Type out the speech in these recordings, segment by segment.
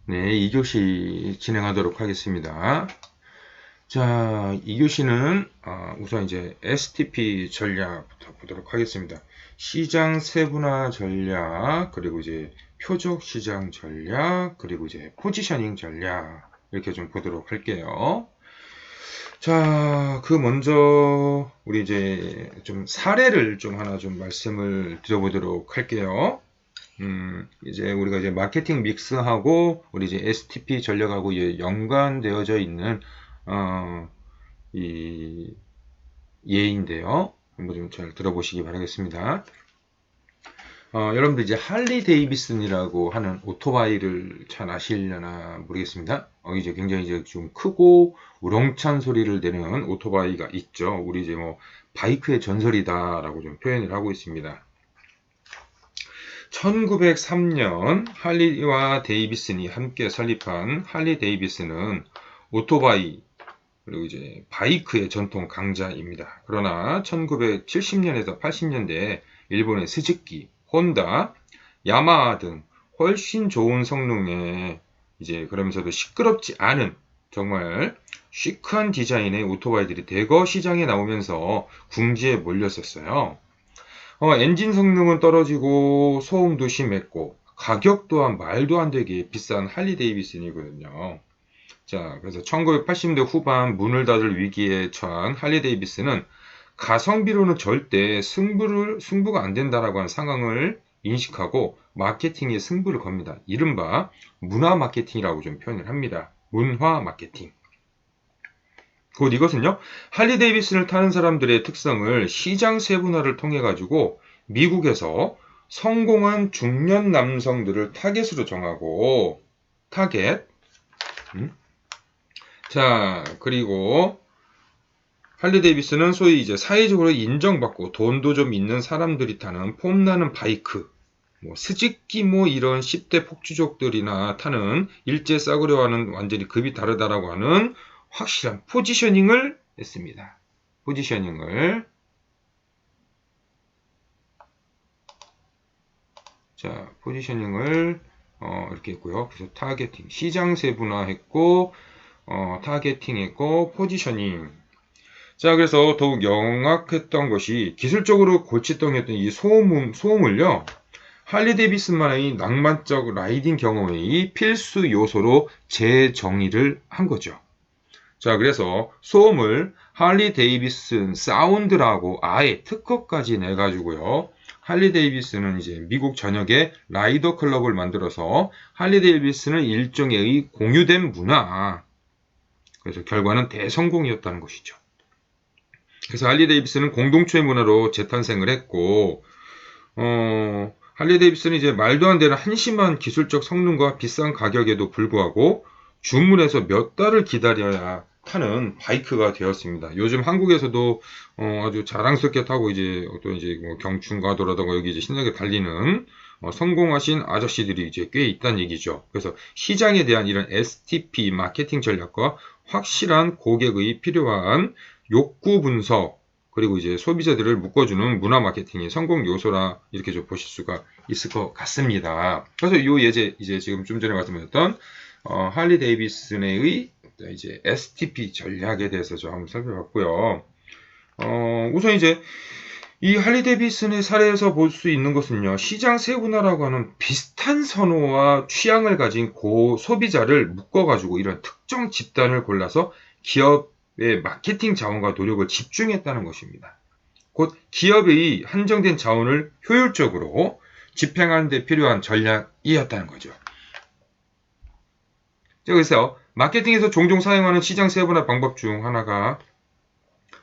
네, 2교시 진행하도록 하겠습니다. 자, 2교시는 우선 이제 STP 전략부터 보도록 하겠습니다. 시장 세분화 전략, 그리고 이제 표적 시장 전략, 그리고 이제 포지셔닝 전략 이렇게 좀 보도록 할게요. 자, 먼저 우리 이제 좀 사례를 좀 하나 좀 말씀을 드려보도록 할게요. 이제 우리가 이제 마케팅 믹스하고 우리 이제 STP 전략하고 이제 연관되어져 있는 이 예인데요. 한번 좀 잘 들어보시기 바라겠습니다. 여러분들 이제 할리 데이비슨이라고 하는 오토바이를 잘 아시려나 모르겠습니다. 이제 굉장히 이제 좀 크고 우렁찬 소리를 내는 오토바이가 있죠. 우리 이제 뭐 바이크의 전설이다라고 좀 표현을 하고 있습니다. 1903년 할리와 데이비슨이 함께 설립한 할리 데이비슨은 오토바이 그리고 이제 바이크의 전통 강자입니다. 그러나 1970년에서 80년대에 일본의 스즈키, 혼다, 야마하 등 훨씬 좋은 성능의 이제 그러면서도 시끄럽지 않은 정말 시크한 디자인의 오토바이들이 대거 시장에 나오면서 궁지에 몰렸었어요. 엔진 성능은 떨어지고 소음도 심했고 가격 또한 말도 안 되게 비싼 할리 데이비슨이거든요. 자, 그래서 1980년대 후반 문을 닫을 위기에 처한 할리 데이비슨은 가성비로는 절대 승부가 안 된다라고 하는 상황을 인식하고 마케팅에 승부를 겁니다. 이른바 문화 마케팅이라고 좀 표현을 합니다. 문화 마케팅. 곧 이것은요, 할리 데이비슨을 타는 사람들의 특성을 시장 세분화를 통해 가지고 미국에서 성공한 중년 남성들을 타겟으로 정하고 타겟. 자, 그리고 할리 데이비슨은 소위 이제 사회적으로 인정받고 돈도 좀 있는 사람들이 타는 폼나는 바이크, 뭐 스즈키 뭐 이런 10대 폭주족들이나 타는 일제 싸구려와는 완전히 급이 다르다라고 하는 확실한 포지셔닝을 했습니다. 포지셔닝을. 자, 포지셔닝을 이렇게 했고요. 그래서 타겟팅, 시장 세분화했고 타겟팅했고 포지셔닝. 자, 그래서 더욱 영악했던 것이 기술적으로 골칫덩이였던 이 소음을요. 할리 데이비슨만의 낭만적 라이딩 경험의 필수 요소로 재정의를 한 거죠. 자, 그래서 소음을 할리 데이비슨 사운드라고 아예 특허까지 내가지고요. 할리 데이비슨은 이제 미국 전역에 라이더 클럽을 만들어서 할리 데이비슨은 일종의 공유된 문화. 그래서 결과는 대성공이었다는 것이죠. 그래서 할리 데이비슨은 공동체의 문화로 재탄생을 했고, 할리 데이비슨은 이제 말도 안 되는 한심한 기술적 성능과 비싼 가격에도 불구하고 주문해서 몇 달을 기다려야 타는 바이크가 되었습니다. 요즘 한국에서도 아주 자랑스럽게 타고 이제 어떤 이제 뭐 경춘가도라든가 여기 이제 신나게 달리는 성공하신 아저씨들이 이제 꽤 있다는 얘기죠. 그래서 시장에 대한 이런 STP 마케팅 전략과 확실한 고객의 필요한 욕구 분석 그리고 이제 소비자들을 묶어주는 문화 마케팅의 성공 요소라 이렇게 좀 보실 수가 있을 것 같습니다. 그래서 요 예제 이제 지금 좀 전에 말씀드렸던 할리 데이비슨의 이제 STP 전략에 대해서 좀 한번 살펴봤고요. 우선 이제 이 할리 데이비슨의 사례에서 볼 수 있는 것은요, 시장 세분화라고 하는 비슷한 선호와 취향을 가진 소비자를 묶어가지고 이런 특정 집단을 골라서 기업의 마케팅 자원과 노력을 집중했다는 것입니다. 곧 기업의 한정된 자원을 효율적으로 집행하는 데 필요한 전략이었다는 거죠. 그래서 마케팅에서 종종 사용하는 시장 세분화 방법 중 하나가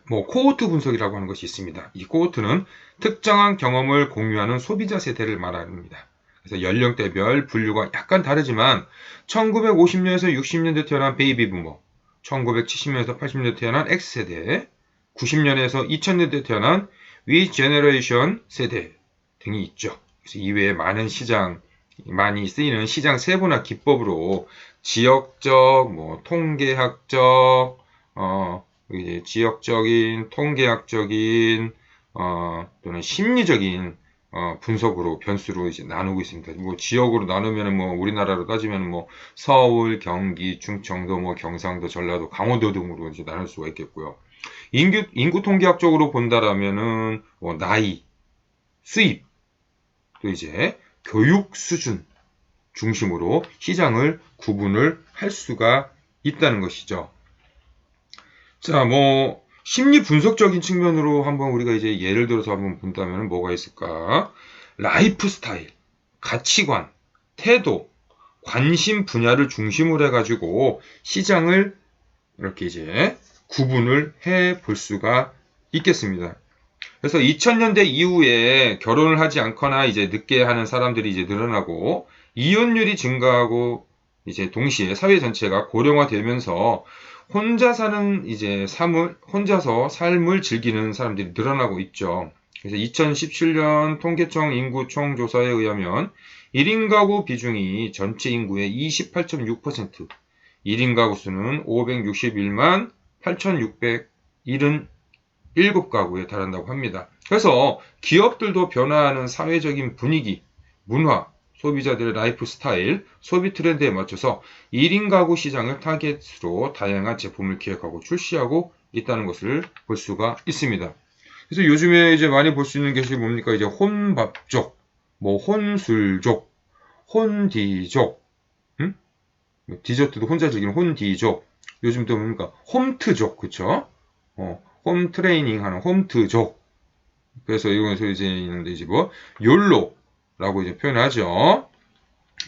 코호트 분석이라고 하는 것이 있습니다. 이 코호트는 특정한 경험을 공유하는 소비자 세대를 말합니다. 그래서 연령대별 분류가 약간 다르지만 1950년에서 60년대 태어난 베이비 부머, 1970년에서 80년대 태어난 X세대, 90년에서 2000년대 태어난 V 제너레이션 세대 등이 있죠. 그래서 이외에 많이 쓰이는 시장 세분화 기법으로 지역적, 통계학적, 이제 지역적인, 통계학적인, 또는 심리적인 분석으로 변수로 이제 나누고 있습니다. 뭐 지역으로 나누면은 뭐 우리나라로 따지면 뭐 서울, 경기, 충청도, 뭐 경상도, 전라도, 강원도 등으로 이제 나눌 수가 있겠고요. 인구 통계학적으로 본다라면은 뭐 나이, 수입, 또 이제 교육 수준 중심으로 시장을 구분을 할 수가 있다는 것이죠. 자, 뭐 심리 분석적인 측면으로 한번 우리가 이제 예를 들어서 한번 본다면 뭐가 있을까? 라이프 스타일, 가치관, 태도, 관심 분야를 중심으로 해가지고 시장을 이렇게 이제 구분을 해 볼 수가 있겠습니다. 그래서 2000년대 이후에 결혼을 하지 않거나 이제 늦게 하는 사람들이 이제 늘어나고 이혼율이 증가하고 이제 동시에 사회 전체가 고령화되면서 혼자서 삶을 즐기는 사람들이 늘어나고 있죠. 그래서 2017년 통계청 인구 총조사에 의하면 1인 가구 비중이 전체 인구의 28.6%, 1인 가구 수는 561만 8,677가구에 달한다고 합니다. 그래서 기업들도 변화하는 사회적인 분위기, 문화, 소비자들의 라이프 스타일, 소비 트렌드에 맞춰서 1인 가구 시장을 타겟으로 다양한 제품을 기획하고 출시하고 있다는 것을 볼 수가 있습니다. 그래서 요즘에 이제 많이 볼 수 있는 것이 뭡니까? 이제 혼밥족, 뭐 혼술족, 혼디족, 디저트도 혼자 즐기는 혼디족, 요즘 또 뭡니까? 홈트족, 그쵸? 홈 트레이닝 하는 홈트족. 그래서 이거에서 이제 있는데 이제 뭐, 욜로라고 이제 표현하죠.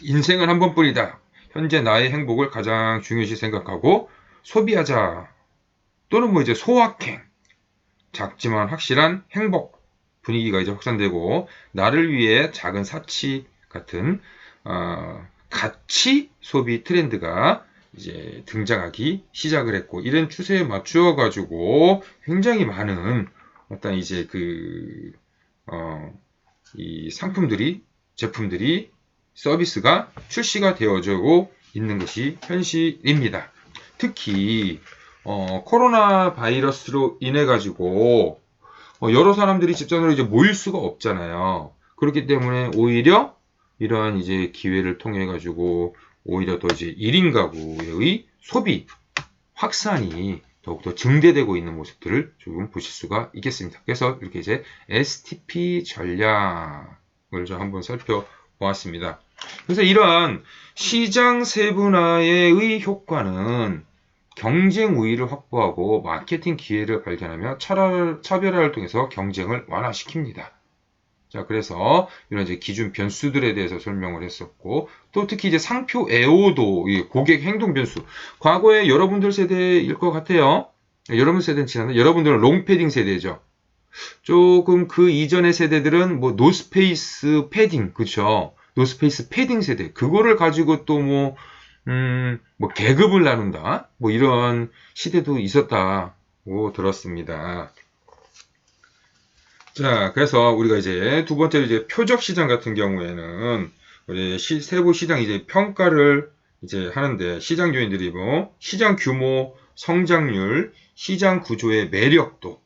인생은 한 번뿐이다. 현재 나의 행복을 가장 중요시 생각하고 소비하자. 또는 뭐 이제 소확행. 작지만 확실한 행복. 분위기가 이제 확산되고, 나를 위해 작은 사치 같은, 가치 소비 트렌드가 이제 등장하기 시작을 했고, 이런 추세에 맞추어 가지고 굉장히 많은 어떤 이제 이 상품들이, 제품들이, 서비스가 출시가 되어지고 있는 것이 현실입니다. 특히 코로나 바이러스로 인해 가지고 여러 사람들이 집단으로 이제 모일 수가 없잖아요. 그렇기 때문에 오히려 이러한 이제 기회를 통해 가지고 오히려 더 이제 1인 가구의 소비 확산이 더욱더 증대되고 있는 모습들을 조금 보실 수가 있겠습니다. 그래서 이렇게 이제 STP 전략을 좀 한번 살펴보았습니다. 그래서 이러한 시장 세분화의 효과는 경쟁 우위를 확보하고 마케팅 기회를 발견하며 차별화를 통해서 경쟁을 완화시킵니다. 자, 그래서 이런 이제 기준 변수들에 대해서 설명을 했었고, 또 특히 이제 상표 애호도, 고객 행동 변수. 과거에 여러분들 세대일 것 같아요. 여러분 세대는 지났나? 여러분들은 롱패딩 세대죠. 조금 그 이전의 세대들은 뭐 노스페이스 패딩, 그쵸? 노스페이스 패딩 세대. 그거를 가지고 또 뭐 계급을 나눈다. 뭐 이런 시대도 있었다고 들었습니다. 자, 그래서 우리가 이제 두 번째로 이제 표적 시장 같은 경우에는 우리 세부 시장 이제 평가를 이제 하는데 시장 요인들이 뭐 시장 규모, 성장률, 시장 구조의 매력도,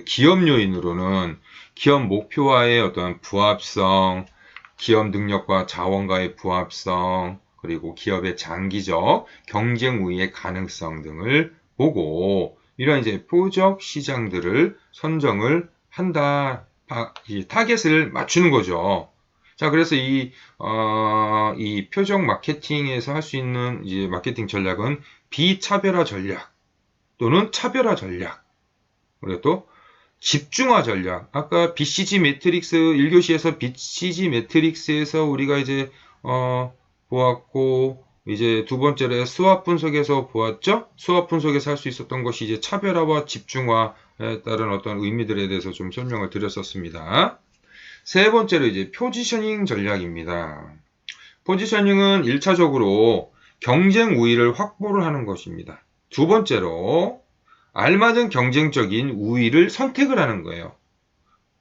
기업 요인으로는 기업 목표와의 어떤 부합성, 기업 능력과 자원과의 부합성, 그리고 기업의 장기적 경쟁 우위의 가능성 등을 보고 이런 이제 표적 시장들을 선정을 한다. 이 타겟을 맞추는 거죠. 자, 그래서 이 표적 마케팅에서 할 수 있는 이제 마케팅 전략은 비차별화 전략 또는 차별화 전략. 그리고 또 집중화 전략. 아까 BCG 매트릭스 1교시에서 BCG 매트릭스에서 우리가 이제 보았고 이제 두 번째로 수압 분석에서 보았죠. 수압 분석에서 할 수 있었던 것이 이제 차별화와 집중화에 따른 어떤 의미들에 대해서 좀 설명을 드렸었습니다. 세 번째로 이제 포지셔닝 전략입니다. 포지셔닝은 1차적으로 경쟁 우위를 확보를 하는 것입니다. 두 번째로 알맞은 경쟁적인 우위를 선택을 하는 거예요.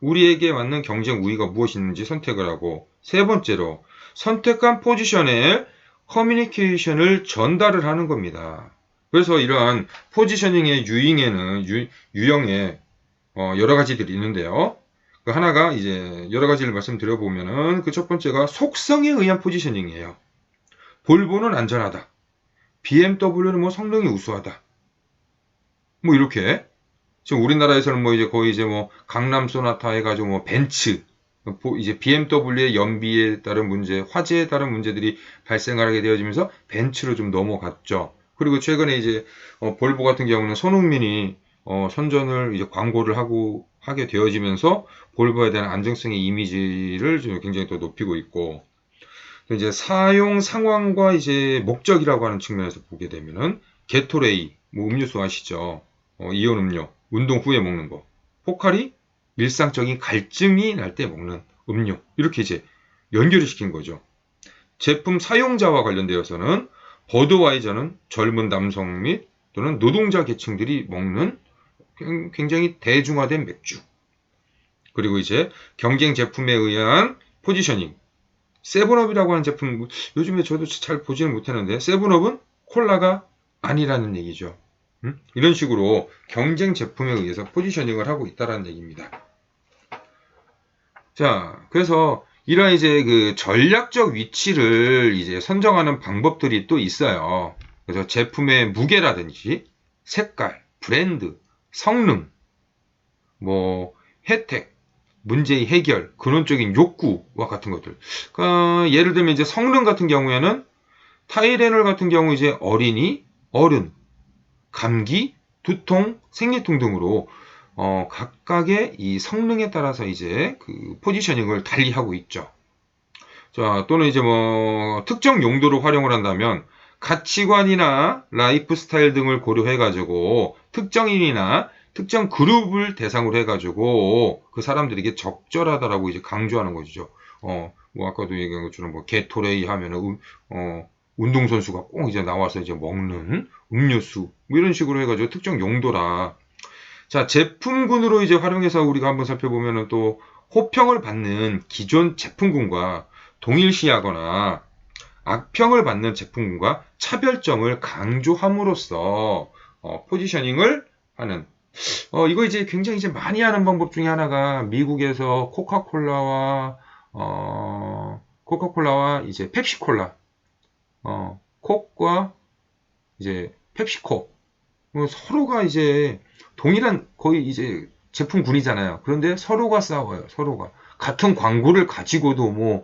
우리에게 맞는 경쟁 우위가 무엇이 있는지 선택을 하고, 세 번째로 선택한 포지션에 커뮤니케이션을 전달을 하는 겁니다. 그래서 이러한 포지셔닝의 유형에 여러 가지들이 있는데요. 그 하나가 이제 여러 가지를 말씀드려보면은 그 첫 번째가 속성에 의한 포지셔닝이에요. 볼보는 안전하다. BMW는 뭐 성능이 우수하다. 뭐 이렇게. 지금 우리나라에서는 뭐 이제 거의 이제 뭐 강남 소나타 해가지고 뭐 벤츠, 이제 BMW의 연비에 따른 문제, 화재에 따른 문제들이 발생하게 되어지면서 벤츠로 좀 넘어갔죠. 그리고 최근에 이제 볼보 같은 경우는 손흥민이 선전을 이제 광고를 하게 되어지면서 볼보에 대한 안정성의 이미지를 좀 굉장히 또 높이고 있고, 또 이제 사용 상황과 이제 목적이라고 하는 측면에서 보게 되면은 게토레이, 뭐 음료수 아시죠? 이온 음료, 운동 후에 먹는 거. 포카리, 일상적인 갈증이 날 때 먹는 음료. 이렇게 이제 연결을 시킨 거죠. 제품 사용자와 관련되어서는 버드와이저는 젊은 남성 및 또는 노동자 계층들이 먹는 굉장히 대중화된 맥주. 그리고 이제 경쟁 제품에 의한 포지셔닝. 세븐업이라고 하는 제품, 요즘에 저도 잘 보지는 못하는데, 세븐업은 콜라가 아니라는 얘기죠. 이런 식으로 경쟁 제품에 의해서 포지셔닝을 하고 있다는 얘기입니다. 자, 그래서 이런 이제 그 전략적 위치를 이제 선정하는 방법들이 또 있어요. 그래서 제품의 무게라든지 색깔, 브랜드, 성능, 뭐 혜택, 문제의 해결, 근원적인 욕구와 같은 것들. 그러니까 예를 들면 이제 성능 같은 경우에는 타이레놀 같은 경우 이제 어린이, 어른, 감기, 두통, 생리통 등으로 각각의 이 성능에 따라서 이제 그 포지셔닝을 달리하고 있죠. 자, 또는 이제 뭐 특정 용도로 활용을 한다면 가치관이나 라이프 스타일 등을 고려해 가지고 특정인이나 특정 그룹을 대상으로 해 가지고 그 사람들에게 적절하다라고 이제 강조하는 것이죠. 뭐 아까도 얘기한 것처럼 뭐 게토레이 하면은 운동선수가 꼭 이제 나와서 이제 먹는 음료수 뭐 이런 식으로 해 가지고 특정 용도라. 자, 제품군으로 이제 활용해서 우리가 한번 살펴보면은 또 호평을 받는 기존 제품군과 동일시하거나 악평을 받는 제품군과 차별점을 강조함으로써 포지셔닝을 하는 이거 이제 굉장히 이제 많이 하는 방법 중에 하나가 미국에서 코카콜라와 이제 펩시콜라 콕과 이제 펩시코 서로가 이제 동일한 거의 이제 제품군이잖아요. 그런데 서로가 싸워요. 서로가 같은 광고를 가지고도 뭐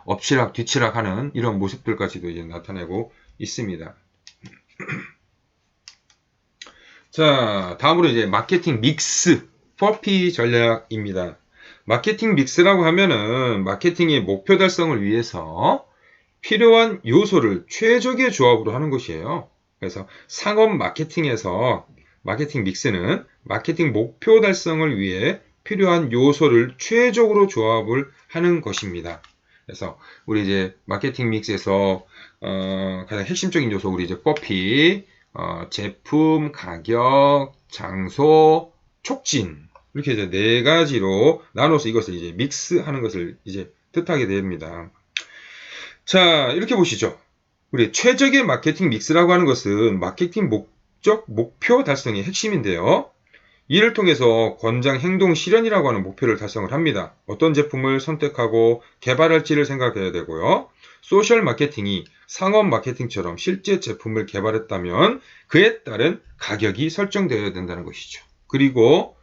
엎치락 뒤치락 하는 이런 모습들까지도 이제 나타내고 있습니다. 자, 다음으로 이제 마케팅 믹스 퍼피 전략입니다. 마케팅 믹스라고 하면은 마케팅의 목표 달성을 위해서 필요한 요소를 최적의 조합으로 하는 것이에요. 그래서 상업 마케팅에서 마케팅 믹스는 마케팅 목표 달성을 위해 필요한 요소를 최적으로 조합을 하는 것입니다. 그래서 우리 이제 마케팅 믹스에서 가장 핵심적인 요소 우리 이제 퍼피, 제품, 가격, 장소, 촉진 이렇게 이제 네 가지로 나눠서 이것을 이제 믹스하는 것을 이제 뜻하게 됩니다. 자, 이렇게 보시죠. 우리 최적의 마케팅 믹스라고 하는 것은 마케팅 목표 달성의 핵심인데요. 이를 통해서 권장 행동 실현이라고 하는 목표를 달성을 합니다. 어떤 제품을 선택하고 개발할지를 생각해야 되고요. 소셜 마케팅이 상업 마케팅처럼 실제 제품을 개발했다면 그에 따른 가격이 설정되어야 된다는 것이죠. 그리고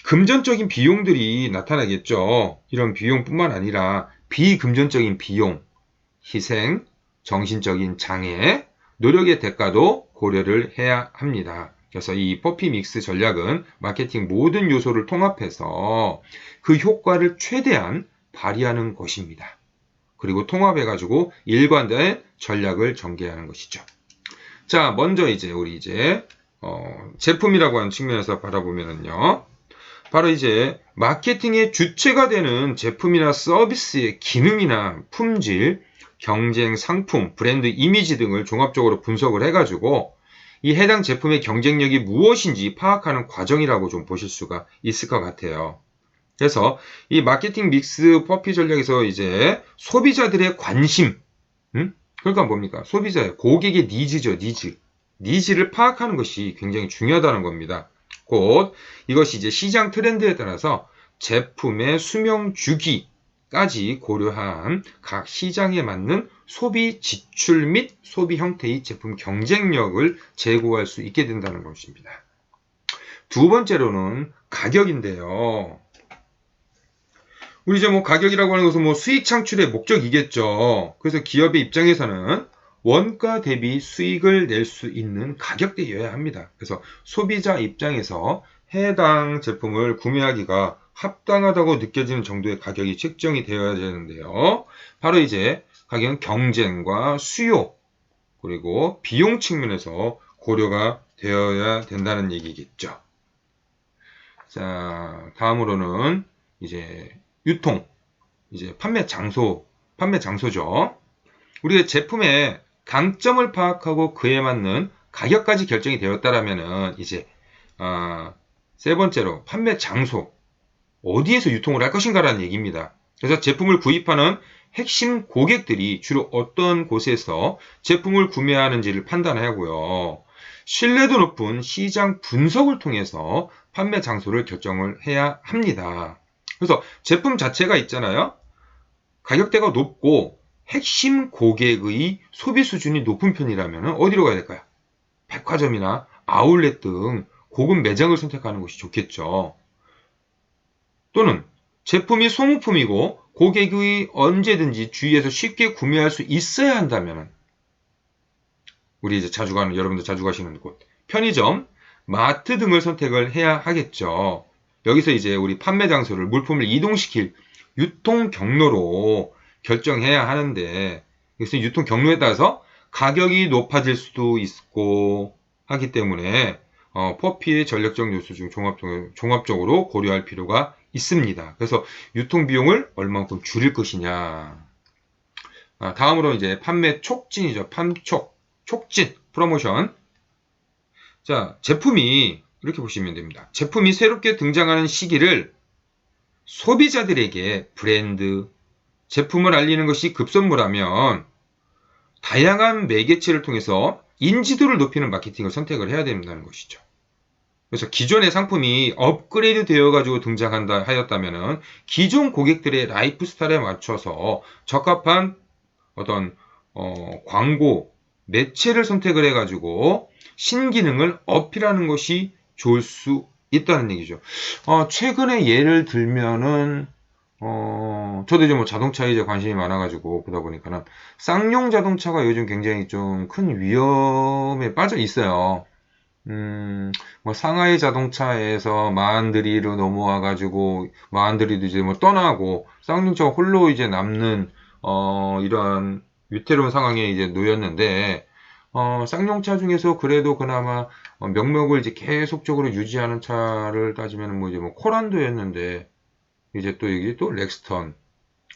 금전적인 비용들이 나타나겠죠. 이런 비용뿐만 아니라 비금전적인 비용, 희생, 정신적인 장애, 노력의 대가도 고려를 해야 합니다. 그래서 이 퍼피 믹스 전략은 마케팅 모든 요소를 통합해서 그 효과를 최대한 발휘하는 것입니다. 그리고 통합해가지고 일관된 전략을 전개하는 것이죠. 자, 먼저 이제 우리 이제 제품이라고 하는 측면에서 바라보면은요. 바로 이제 마케팅의 주체가 되는 제품이나 서비스의 기능이나 품질, 경쟁 상품, 브랜드 이미지 등을 종합적으로 분석을 해가지고 이 해당 제품의 경쟁력이 무엇인지 파악하는 과정이라고 좀 보실 수가 있을 것 같아요. 그래서 이 마케팅 믹스 퍼피 전략에서 이제 소비자들의 관심, 그러니까 뭡니까? 소비자의 고객의 니즈죠, 니즈. 니즈를 파악하는 것이 굉장히 중요하다는 겁니다. 곧 이것이 이제 시장 트렌드에 따라서 제품의 수명 주기까지 고려한 각 시장에 맞는 소비 지출 및 소비 형태의 제품 경쟁력을 제고할 수 있게 된다는 것입니다. 두 번째로는 가격인데요. 우리 이제 뭐 가격이라고 하는 것은 뭐 수익 창출의 목적이겠죠. 그래서 기업의 입장에서는 원가 대비 수익을 낼 수 있는 가격대여야 합니다. 그래서 소비자 입장에서 해당 제품을 구매하기가 합당하다고 느껴지는 정도의 가격이 책정이 되어야 되는데요. 바로 이제 가격은 경쟁과 수요 그리고 비용 측면에서 고려가 되어야 된다는 얘기겠죠. 자, 다음으로는 이제 유통, 이제 판매 장소죠. 우리가 제품의 강점을 파악하고 그에 맞는 가격까지 결정이 되었다라면은 이제 세 번째로 판매 장소, 어디에서 유통을 할 것인가라는 얘기입니다. 그래서 제품을 구입하는 핵심 고객들이 주로 어떤 곳에서 제품을 구매하는지를 판단하고요. 신뢰도 높은 시장 분석을 통해서 판매 장소를 결정을 해야 합니다. 그래서 제품 자체가 있잖아요. 가격대가 높고 핵심 고객의 소비 수준이 높은 편이라면 어디로 가야 될까요? 백화점이나 아울렛 등 고급 매장을 선택하는 것이 좋겠죠. 또는 제품이 소모품이고 고객이 언제든지 주위에서 쉽게 구매할 수 있어야 한다면 우리 이제 여러분들 자주 가시는 곳, 편의점, 마트 등을 선택을 해야 하겠죠. 여기서 이제 우리 판매 장소를 물품을 이동시킬 유통 경로로 결정해야 하는데, 그래서 유통 경로에 따라서 가격이 높아질 수도 있고 하기 때문에 퍼피의 전략적 요소 중 종합적으로 고려할 필요가 있습니다. 그래서 유통 비용을 얼마만큼 줄일 것이냐. 다음으로 이제 판매 촉진이죠. 촉진, 프로모션. 자, 제품이 이렇게 보시면 됩니다. 제품이 새롭게 등장하는 시기를 소비자들에게 브랜드, 제품을 알리는 것이 급선무라면 다양한 매개체를 통해서 인지도를 높이는 마케팅을 선택을 해야 된다는 것이죠. 그래서 기존의 상품이 업그레이드 되어가지고 등장한다 하였다면 기존 고객들의 라이프 스타일에 맞춰서 적합한 어떤 광고, 매체를 선택을 해가지고 신기능을 어필하는 것이 좋을 수 있다는 얘기죠. 최근에 예를 들면은 저도 이제 뭐 자동차에 이제 관심이 많아가지고 보다 보니까는 쌍용 자동차가 요즘 굉장히 좀 큰 위험에 빠져 있어요. 뭐 상하이 자동차에서 마한드리로 넘어와가지고 마한드리도 이제 뭐 떠나고 쌍용차가 홀로 이제 남는 이러한 위태로운 상황에 이제 놓였는데 쌍용차 중에서 그래도 그나마 명목을 이제 계속적으로 유지하는 차를 따지면 뭐 이제 뭐 코란도였는데 이제 또 여기 또 렉스턴.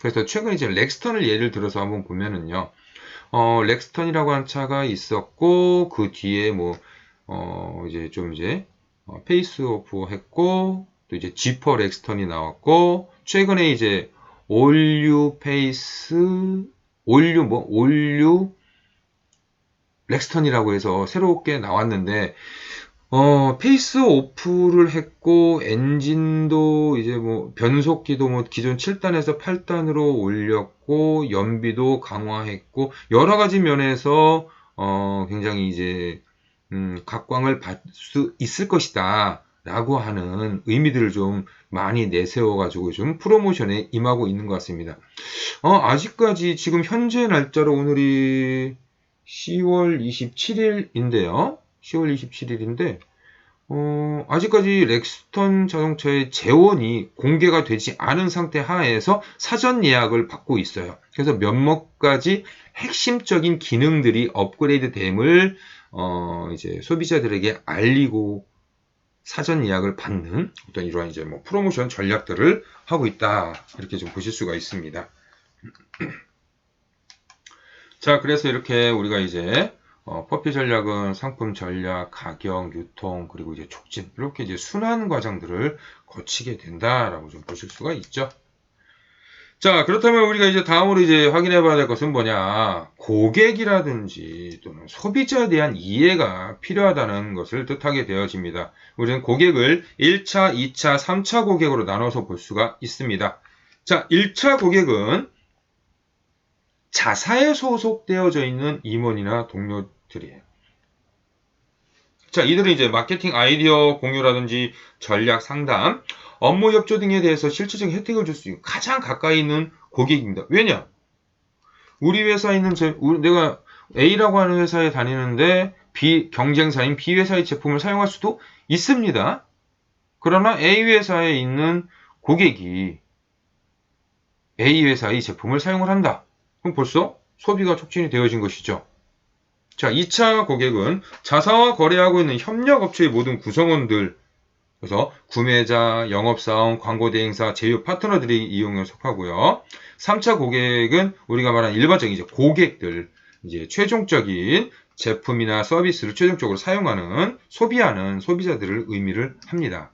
그래서 최근에 이제 렉스턴을 예를 들어서 한번 보면은요. 렉스턴이라고 하는 차가 있었고 그 뒤에 뭐 이제 좀 이제 페이스오프 했고 또 이제 지퍼 렉스턴이 나왔고 최근에 이제 올류 렉스턴이라고 해서 새롭게 나왔는데 페이스 오프를 했고 엔진도 이제 뭐 변속기도 뭐 기존 7단에서 8단으로 올렸고 연비도 강화했고 여러 가지 면에서 굉장히 이제 각광을 받을 수 있을 것이다 라고 하는 의미들을 좀 많이 내세워 가지고 좀 프로모션에 임하고 있는 것 같습니다. 아직까지 지금 현재 날짜로 오늘이 10월 27일인데요. 10월 27일인데 아직까지 렉스턴 자동차의 재원이 공개가 되지 않은 상태 하에서 사전 예약을 받고 있어요. 그래서 몇몇 가지 핵심적인 기능들이 업그레이드 됨을 이제 소비자들에게 알리고 사전 예약을 받는 어떤 이러한 이제 뭐 프로모션 전략들을 하고 있다. 이렇게 좀 보실 수가 있습니다. 자, 그래서 이렇게 우리가 이제 퍼피 전략은 상품 전략, 가격, 유통, 그리고 이제 촉진 이렇게 이제 순환 과정들을 거치게 된다라고 좀 보실 수가 있죠. 자, 그렇다면 우리가 이제 다음으로 이제 확인해 봐야 될 것은 뭐냐. 고객이라든지 또는 소비자에 대한 이해가 필요하다는 것을 뜻하게 되어집니다. 우리는 고객을 1차, 2차, 3차 고객으로 나눠서 볼 수가 있습니다. 자, 1차 고객은 자사에 소속되어져 있는 임원이나 동료들이에요. 자, 이들은 이제 마케팅 아이디어 공유라든지 전략 상담, 업무 협조 등에 대해서 실질적인 혜택을 줄 수 있는 가장 가까이 있는 고객입니다. 왜냐? 우리 회사에 있는 내가 A라고 하는 회사에 다니는데 경쟁사인 B 회사의 제품을 사용할 수도 있습니다. 그러나 A 회사에 있는 고객이 A 회사의 제품을 사용을 한다. 그럼 벌써 소비가 촉진이 되어진 것이죠. 자, 2차 고객은 자사와 거래하고 있는 협력업체의 모든 구성원들, 그래서 구매자, 영업사원, 광고대행사, 제휴 파트너들이 이용에 속하고요. 3차 고객은 우리가 말하는 일반적인 이제 고객들, 이제 최종적인 제품이나 서비스를 최종적으로 사용하는, 소비하는 소비자들을 의미를 합니다.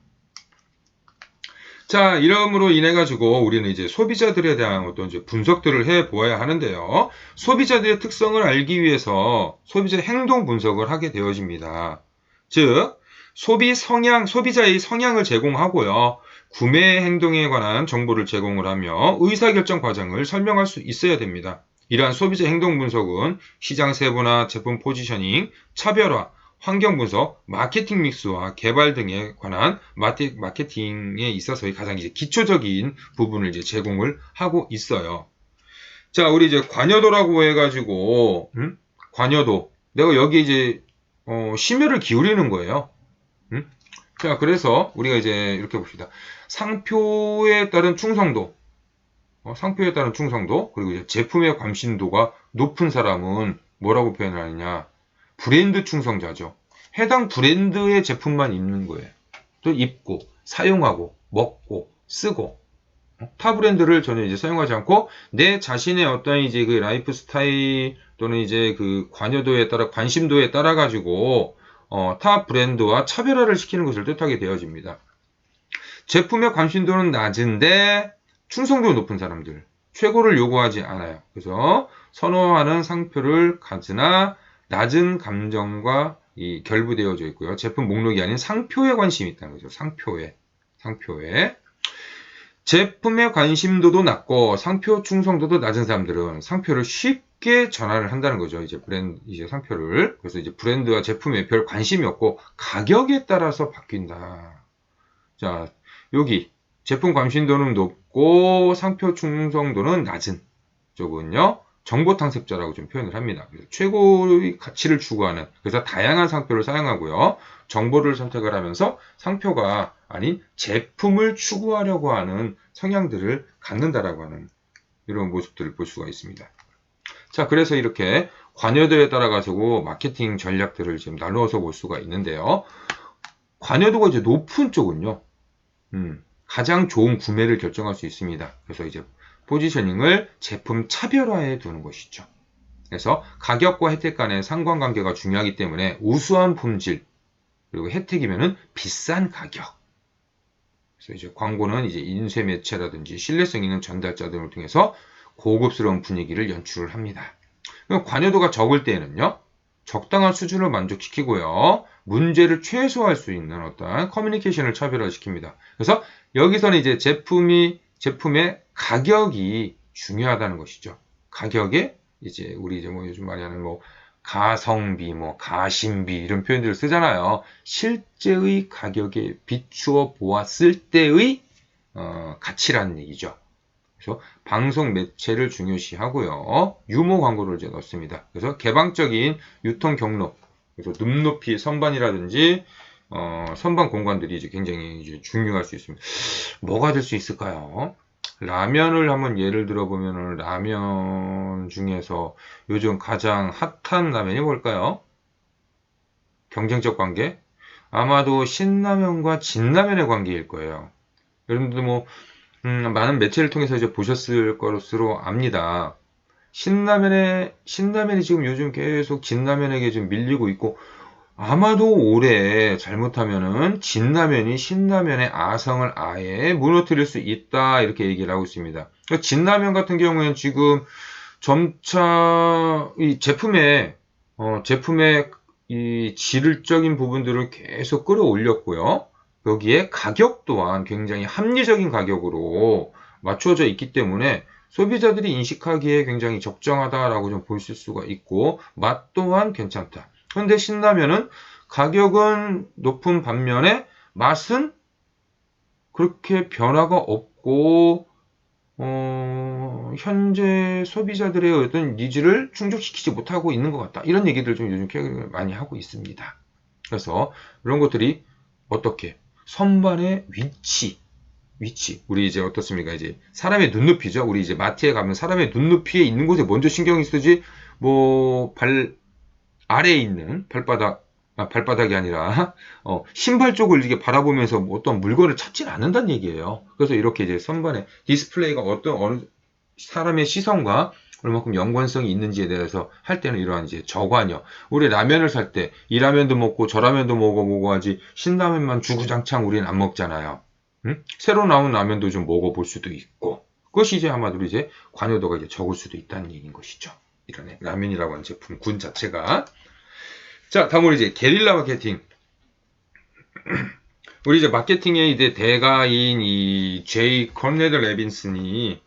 자, 이러므로 인해 가지고 우리는 이제 소비자들에 대한 어떤 이제 분석들을 해 보아야 하는데요. 소비자들의 특성을 알기 위해서 소비자 행동 분석을 하게 되어집니다. 즉, 소비자의 성향을 제공하고요. 구매 행동에 관한 정보를 제공을 하며 의사결정 과정을 설명할 수 있어야 됩니다. 이러한 소비자 행동 분석은 시장 세분화, 제품 포지셔닝, 차별화, 환경 분석, 마케팅 믹스와 개발 등에 관한 마케팅에 있어서의 가장 이제 기초적인 부분을 이제 제공을 하고 있어요. 자, 우리 이제 관여도라고 해가지고, 관여도. 내가 여기 이제, 심혈을 기울이는 거예요. 자, 그래서 우리가 이제 이렇게 봅시다. 상표에 따른 충성도, 상표에 따른 충성도, 그리고 이제 제품의 관심도가 높은 사람은 뭐라고 표현을 하느냐. 브랜드 충성자죠. 해당 브랜드의 제품만 입는 거예요. 또 입고, 사용하고, 먹고, 쓰고. 타 브랜드를 전혀 이제 사용하지 않고 내 자신의 어떤 이제 그 라이프 스타일 또는 이제 그 관여도에 따라 관심도에 따라 가지고 타 브랜드와 차별화를 시키는 것을 뜻하게 되어집니다. 제품의 관심도는 낮은데 충성도 높은 사람들, 최고를 요구하지 않아요. 그래서 선호하는 상표를 가지나 낮은 감정과 결부되어져 있고요. 제품 목록이 아닌 상표에 관심이 있다는 거죠. 상표에. 제품의 관심도도 낮고 상표 충성도도 낮은 사람들은 상표를 쉽게 전환을 한다는 거죠. 이제 상표를. 그래서 이제 브랜드와 제품에 별 관심이 없고 가격에 따라서 바뀐다. 자, 여기 제품 관심도는 높고 상표 충성도는 낮은 쪽은요. 정보 탐색자라고 좀 표현을 합니다. 그래서 최고의 가치를 추구하는, 그래서 다양한 상표를 사용하고요. 정보를 선택을 하면서 상표가 아닌 제품을 추구하려고 하는 성향들을 갖는다라고 하는 이런 모습들을 볼 수가 있습니다. 자, 그래서 이렇게 관여도에 따라 가지고 마케팅 전략들을 지금 나누어서 볼 수가 있는데요. 관여도가 이제 높은 쪽은요. 가장 좋은 구매를 결정할 수 있습니다. 그래서 이제 포지셔닝을 제품 차별화에 두는 것이죠. 그래서 가격과 혜택 간의 상관관계가 중요하기 때문에 우수한 품질, 그리고 혜택이면은 비싼 가격. 그래서 이제 광고는 이제 인쇄 매체라든지 신뢰성 있는 전달자 등을 통해서 고급스러운 분위기를 연출을 합니다. 관여도가 적을 때에는요, 적당한 수준을 만족시키고요, 문제를 최소화할 수 있는 어떤 커뮤니케이션을 차별화시킵니다. 그래서 여기서는 이제 제품의 가격이 중요하다는 것이죠. 가격에 이제 우리 이제 뭐 요즘 많이 하는 뭐 가성비, 뭐 가심비 이런 표현들을 쓰잖아요. 실제의 가격에 비추어 보았을 때의 가치라는 얘기죠. 그래서 방송 매체를 중요시하고요. 유머 광고를 이제 넣습니다. 그래서 개방적인 유통 경로, 그래서 눈높이 선반이라든지 선반 공간들이 이제 굉장히 이제 중요할 수 있습니다. 뭐가 될 수 있을까요? 라면을 한번 예를 들어보면 라면 중에서 요즘 가장 핫한 라면이 뭘까요? 경쟁적 관계? 아마도 신라면과 진라면의 관계일 거예요. 여러분들 뭐 많은 매체를 통해서 이제 보셨을 것으로 압니다. 신라면이 지금 요즘 계속 진라면에게 좀 밀리고 있고, 아마도 올해 잘못하면은 진라면이 신라면의 아성을 아예 무너뜨릴 수 있다, 이렇게 얘기를 하고 있습니다. 그러니까 진라면 같은 경우에는 지금 점차 이 제품의 이 질적인 부분들을 계속 끌어올렸고요. 여기에 가격 또한 굉장히 합리적인 가격으로 맞춰져 있기 때문에 소비자들이 인식하기에 굉장히 적정하다라고 좀 보실 수가 있고, 맛 또한 괜찮다. 그런데 신라면은 가격은 높은 반면에 맛은 그렇게 변화가 없고, 현재 소비자들의 어떤 니즈를 충족시키지 못하고 있는 것 같다. 이런 얘기들을 좀 요즘 계속 많이 하고 있습니다. 그래서 이런 것들이 어떻게 선반의 위치, 우리 이제 어떻습니까? 이제 사람의 눈높이죠. 우리 이제 마트에 가면 사람의 눈높이에 있는 곳에 먼저 신경이 쓰지, 뭐 아래에 있는 발바닥이 아니라 신발 쪽을 이렇게 바라보면서 뭐 어떤 물건을 찾지 않는다는 얘기예요. 그래서 이렇게 이제 선반에 디스플레이가 어느 사람의 시선과 얼마큼 연관성이 있는지에 대해서 할 때는 이러한 이제 저관여. 우리 라면을 살 때 이 라면도 먹고 저 라면도 먹어보고 하지, 신라면만 주구장창 우리는 안 먹잖아요. 응? 새로 나온 라면도 좀 먹어볼 수도 있고, 그것이 이제 아마도 이제 관여도가 이제 적을 수도 있다는 얘기인 것이죠. 이런 라면이라고 하는 제품 군 자체가. 자, 다음으로 이제 게릴라 마케팅. 우리 이제 마케팅의 이제 대가인 이 제이 컨레드 레빈슨이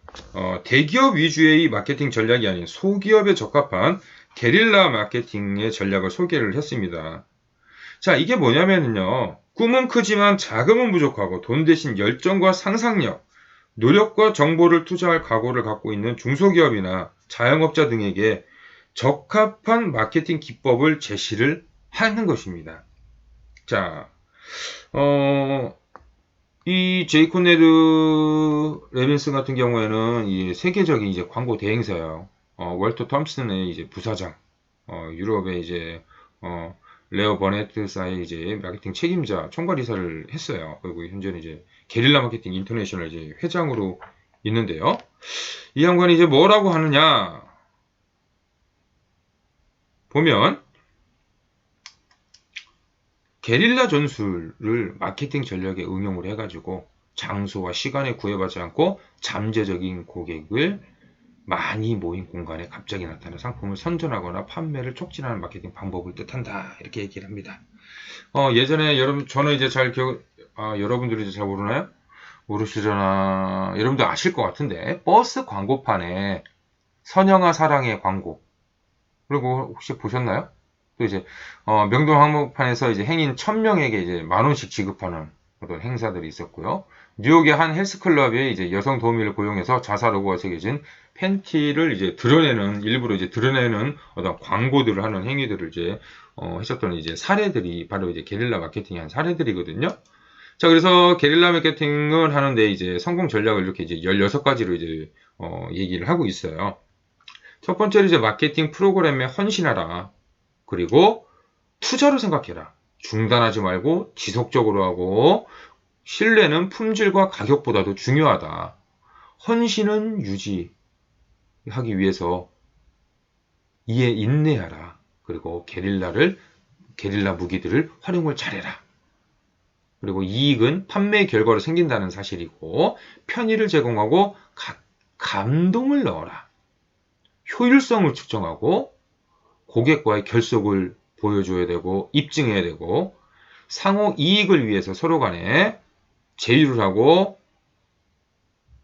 대기업 위주의 마케팅 전략이 아닌 소기업에 적합한 게릴라 마케팅의 전략을 소개를 했습니다. 자, 이게 뭐냐면요. 꿈은 크지만 자금은 부족하고 돈 대신 열정과 상상력, 노력과 정보를 투자할 각오를 갖고 있는 중소기업이나 자영업자 등에게 적합한 마케팅 기법을 제시를 하는 것입니다. 자, 이 제이 콘네드 레빈슨 같은 경우에는 이 세계적인 이제 광고 대행사예요. 월터 톰슨의 이제 부사장, 유럽의 이제 레오 버네트사의 이제 마케팅 책임자 총괄이사를 했어요. 그리고 현재는 이제 게릴라 마케팅 인터내셔널 이제 회장으로 있는데요. 이 양반이 이제 뭐라고 하느냐 보면, 게릴라 전술을 마케팅 전략에 응용을 해가지고 장소와 시간에 구애받지 않고 잠재적인 고객을 많이 모인 공간에 갑자기 나타나는 상품을 선전하거나 판매를 촉진하는 마케팅 방법을 뜻한다. 이렇게 얘기를 합니다. 예전에 저는 이제 여러분들이 잘 모르나요? 모르시려나? 여러분들 아실 것 같은데, 버스 광고판에 선영아 사랑의 광고. 그리고 혹시 보셨나요? 또 이제 명동 항목판에서 이제 행인 1000명에게 이제 10,000원씩 지급하는 어떤 행사들이 있었고요. 뉴욕의 한 헬스클럽에 이제 여성 도우미를 고용해서 자사 로고가 새겨진 팬티를 이제 일부러 이제 드러내는 어떤 광고들을 하는 행위들을 이제 했었던 이제 사례들이 바로 이제 게릴라 마케팅의 한 사례들이거든요. 자, 그래서 게릴라 마케팅을 하는데 이제 성공 전략을 이렇게 이제 16가지로 이제 얘기를 하고 있어요. 첫 번째로 이제 마케팅 프로그램에 헌신하라. 그리고 투자로 생각해라. 중단하지 말고 지속적으로 하고, 신뢰는 품질과 가격보다도 중요하다. 헌신은 유지하기 위해서 이에 인내하라. 그리고 게릴라 무기들을 활용을 잘해라. 그리고 이익은 판매 결과로 생긴다는 사실이고, 편의를 제공하고 감동을 넣어라. 효율성을 측정하고 고객과의 결속을 보여줘야 되고 입증해야 되고, 상호 이익을 위해서 서로 간에 제휴를 하고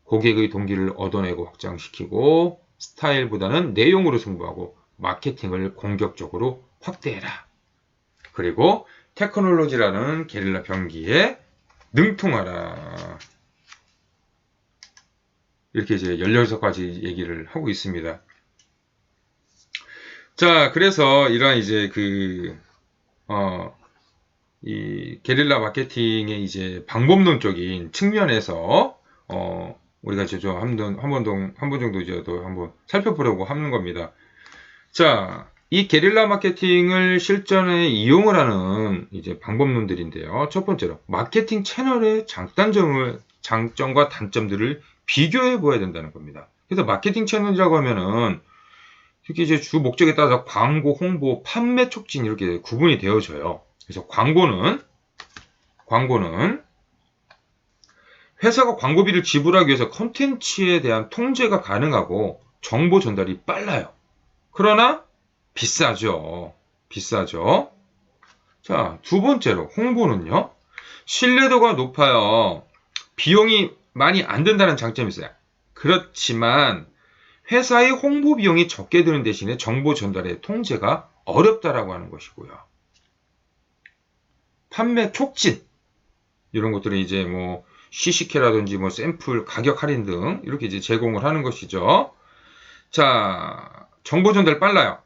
고객의 동기를 얻어내고 확장시키고, 스타일보다는 내용으로 승부하고 마케팅을 공격적으로 확대해라. 그리고 테크놀로지라는 게릴라 병기에 능통하라. 이렇게 이제 16가지 얘기를 하고 있습니다. 자, 그래서 이러한 이제 이 게릴라 마케팅의 이제 방법론적인 측면에서, 우리가 이제 한 번 정도 이제 또 한번 살펴보려고 하는 겁니다. 자, 이 게릴라 마케팅을 실전에 이용을 하는 이제 방법론들인데요. 첫 번째로, 마케팅 채널의 장점과 단점들을 비교해 보아야 된다는 겁니다. 그래서 마케팅 채널이라고 하면은, 특히 이제 주 목적에 따라서 광고, 홍보, 판매 촉진 이렇게 구분이 되어져요. 그래서 광고는 회사가 광고비를 지불하기 위해서 콘텐츠에 대한 통제가 가능하고 정보 전달이 빨라요. 그러나 비싸죠. 비싸죠. 자, 두 번째로 홍보는요. 신뢰도가 높아요. 비용이 많이 안 든다는 장점이 있어요. 그렇지만 회사의 홍보 비용이 적게 드는 대신에 정보 전달의 통제가 어렵다라고 하는 것이고요. 판매 촉진 이런 것들은 이제 뭐 시식회라든지 뭐 샘플 가격 할인 등 이렇게 이제 제공을 하는 것이죠. 자, 정보 전달 빨라요.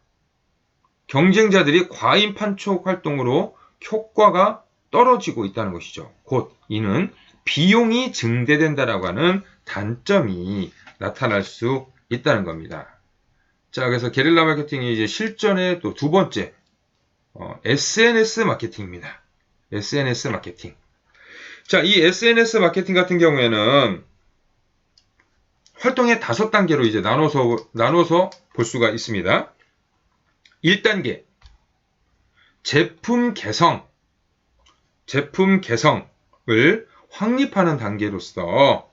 경쟁자들이 과잉 판촉 활동으로 효과가 떨어지고 있다는 것이죠. 곧 이는 비용이 증대된다라고 하는 단점이 나타날 수 있다는 겁니다. 자, 그래서 게릴라 마케팅이 이제 실전의 또 두 번째 SNS 마케팅입니다. SNS 마케팅. 자, 이 SNS 마케팅 같은 경우에는 활동의 5단계로 이제 나눠서 볼 수가 있습니다. 1단계 제품 개성을 확립하는 단계로서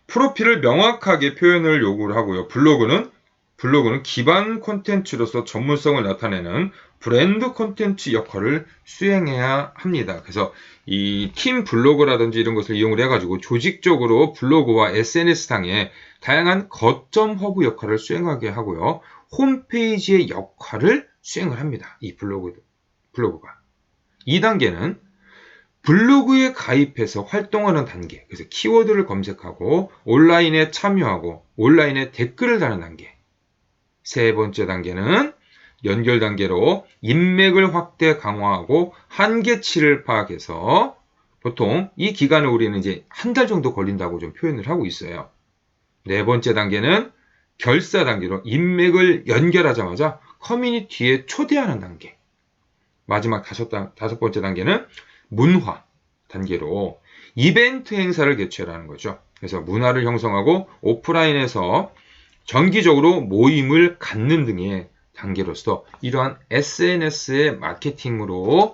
프로필을 명확하게 표현을 요구를 하고요. 블로그는 기반 콘텐츠로서 전문성을 나타내는 브랜드 콘텐츠 역할을 수행해야 합니다. 그래서 이 팀 블로그라든지 이런 것을 이용을 해가지고 조직적으로 블로그와 SNS상에 다양한 거점 허브 역할을 수행하게 하고요. 홈페이지의 역할을 수행을 합니다. 이 블로그가. 2단계는 블로그에 가입해서 활동하는 단계. 그래서 키워드를 검색하고 온라인에 참여하고 온라인에 댓글을 다는 단계. 세 번째 단계는 연결 단계로 인맥을 확대 강화하고 한계치를 파악해서 보통 이 기간을 우리는 이제 한 달 정도 걸린다고 좀 표현을 하고 있어요. 네 번째 단계는 결사 단계로 인맥을 연결하자마자 커뮤니티에 초대하는 단계. 마지막 다섯 번째 단계는 문화 단계로 이벤트 행사를 개최하는 거죠. 그래서 문화를 형성하고 오프라인에서 정기적으로 모임을 갖는 등의 단계로서 이러한 SNS의 마케팅으로의